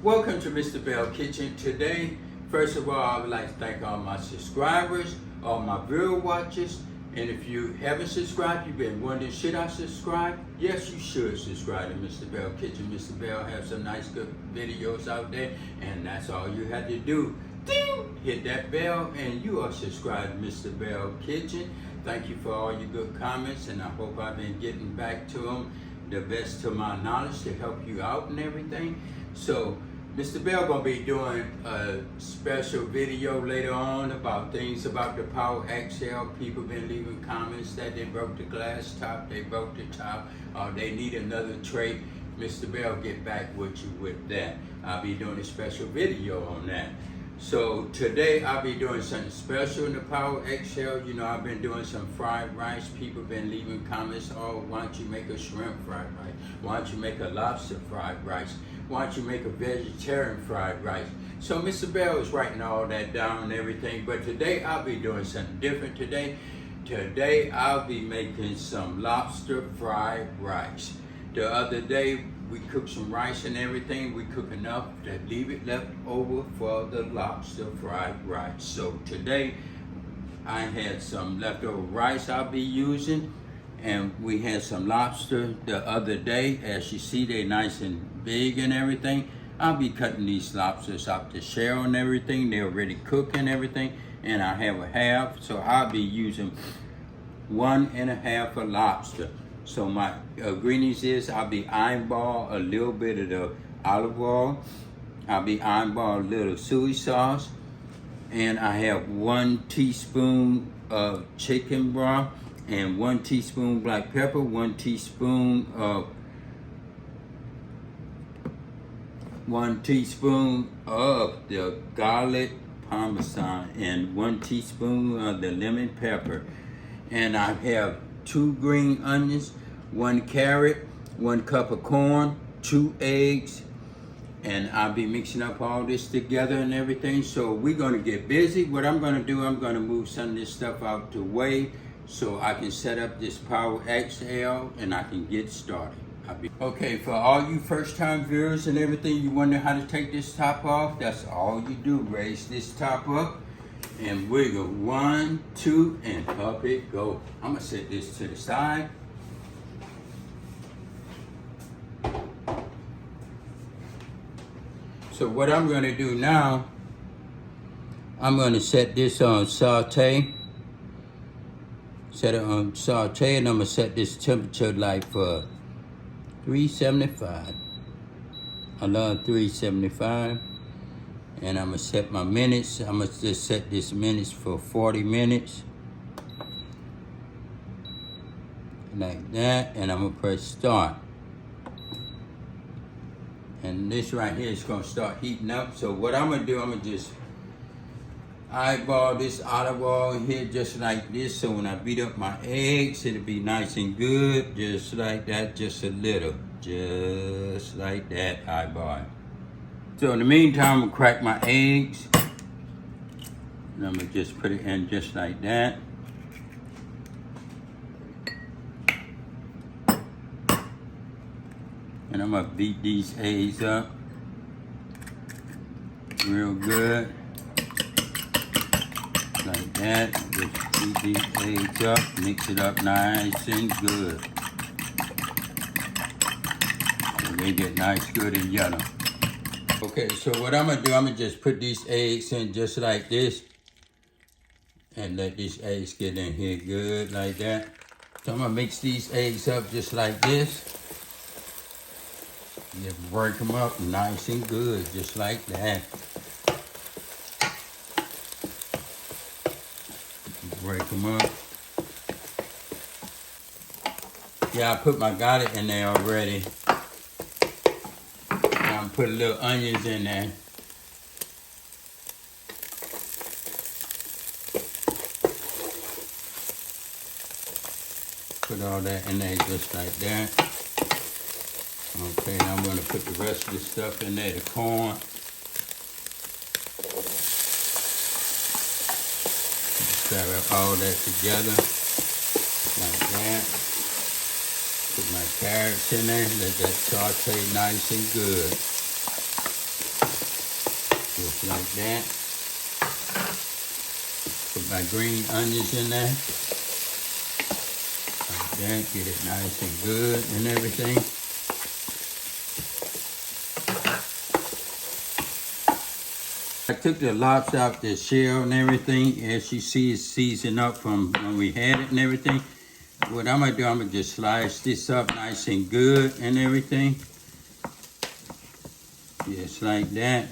Welcome to Mr. Belle Kitchen. Today, first of all, I would like to thank all my subscribers, all my viewer watchers, and if you haven't subscribed, you've been wondering, should I subscribe? Yes, you should subscribe to Mr. Belle Kitchen. Mr. Belle has some nice good videos out there, and that's all you have to do. Ding! Hit that bell, and you are subscribed to Mr. Belle Kitchen. Thank you for all your good comments, and I hope I've been getting back to them the best to my knowledge to help you out and everything. So Mr. Belle gonna be doing a special video later on about things about the Power XL. People been leaving comments that they broke the glass top, they broke the top, or they need another tray. Mr. Belle get back with you with that. I'll be doing a special video on that. So today I'll be doing something special in the Power XL. You know, I've been doing some fried rice. People been leaving comments, oh, why don't you make a shrimp fried rice? Why don't you make a lobster fried rice? Why don't you make a vegetarian fried rice? So Mr. Belle is writing all that down and everything, but today I'll be doing something different today. Today I'll be making some lobster fried rice. The other day we cooked some rice and everything. We cook enough to leave it left over for the lobster fried rice. So today I had some leftover rice I'll be using, and we had some lobster the other day. As you see, they're nice and big and everything. I'll be cutting these lobsters out the shell and everything. They're already cooked and everything, and I have a half, so I'll be using 1.5 of lobster. So my ingredients is I'll be eyeball a little bit of the olive oil. I'll be eyeball a little soy sauce, and I have 1 teaspoon of chicken broth and 1 teaspoon black pepper, 1 teaspoon of the garlic parmesan, and 1 teaspoon of the lemon pepper. And I have 2 green onions, 1 carrot, 1 cup of corn, 2 eggs, and I'll be mixing up all this together and everything. So we're gonna get busy. What I'm gonna do, I'm gonna move some of this stuff out the way so I can set up this Power XL and I can get started. Okay, for all you first time viewers and everything, you wonder how to take this top off, that's all you do. Raise this top up and wiggle 1, 2, and up it go. I'm gonna set this to the side. So what I'm gonna do now, I'm gonna set this on saute. Set it on saute, and I'm gonna set this temperature like for 375. I love 375. And I'm gonna set my minutes. I'm gonna just set this minutes for 40 minutes. Like that, and I'm gonna press start. And this right here is gonna start heating up. So what I'm gonna do, I'm gonna just eyeball this olive oil here just like this. So when I beat up my eggs, it'll be nice and good. Just like that, just a little. Just like that, eyeball. So in the meantime, I'm gonna crack my eggs. And I'm gonna just put it in just like that. And I'm gonna beat these eggs up real good. Like that. Just beat these eggs up, mix it up nice and good. So they get nice, good, and yellow. Okay, so what I'm gonna do, I'm gonna just put these eggs in just like this and let these eggs get in here good like that. So I'm gonna mix these eggs up just like this. Just break them up nice and good, just like that. Break them up. Yeah, I put my garlic in there already. Put a little onions in there. Put all that in there just like that. Okay, I'm gonna put the rest of the stuff in there, the corn. Stir up all that together, like that. Put my carrots in there, let that saute nice and good. Just like that. Put my green onions in there. Like that, get it nice and good and everything. I took the lobster out the shell and everything. As you see, it's seasoned up from when we had it and everything. What I'm gonna do, I'm gonna just slice this up nice and good and everything. Just like that.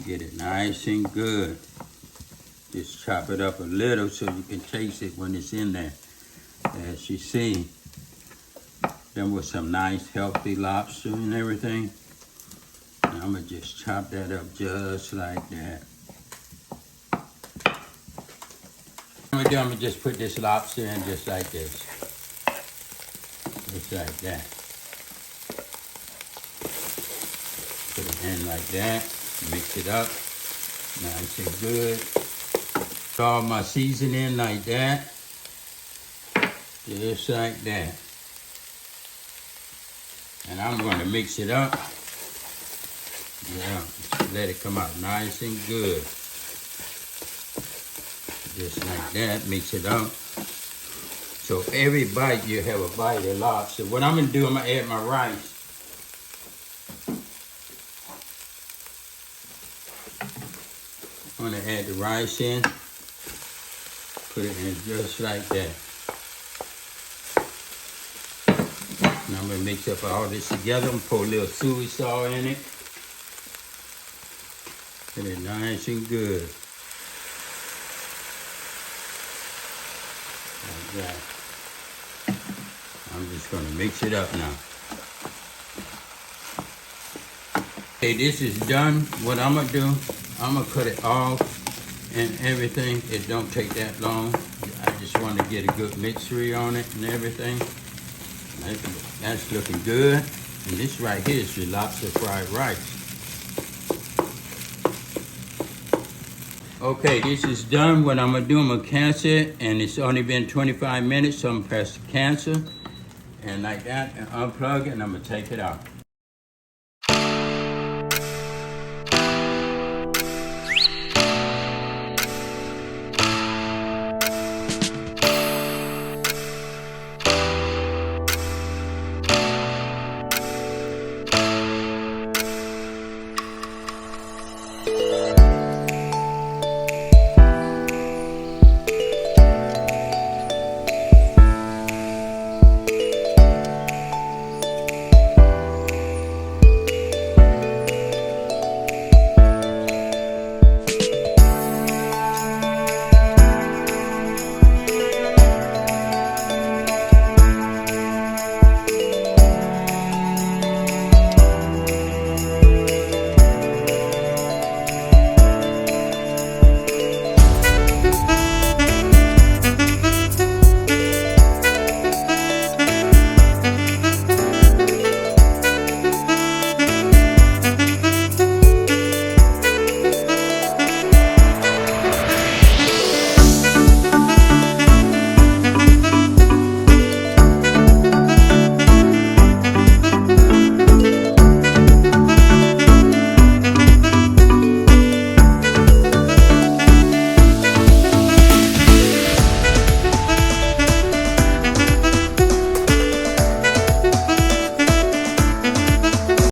Get it nice and good. Just chop it up a little so you can taste it when it's in there. As you see, then with some nice healthy lobster and everything. And I'm gonna just chop that up just like that. I'm gonna just put this lobster in just like this. Just like that. Put it in like that. Mix it up. Nice and good. Put all my seasoning like that. Just like that. And I'm gonna mix it up. Yeah, let it come out nice and good. Just like that, mix it up. So every bite you have a bite of lobster. What I'm gonna do, I'm gonna add my rice. I'm gonna add the rice in. Put it in just like that. And I'm gonna mix up all this together. I'm gonna put a little soy sauce in it. Get it nice and good. Like that. I'm just gonna mix it up now. Okay, this is done. What I'm gonna do, I'm gonna cut it off and everything. It don't take that long. I just want to get a good mixture on it and everything. That's looking good. And this right here is the lobster fried rice. Okay, this is done. What I'm gonna do, I'm gonna cancel it, and it's only been 25 minutes, so I'm gonna press the cancel, and like that, and unplug it, and I'm gonna take it out.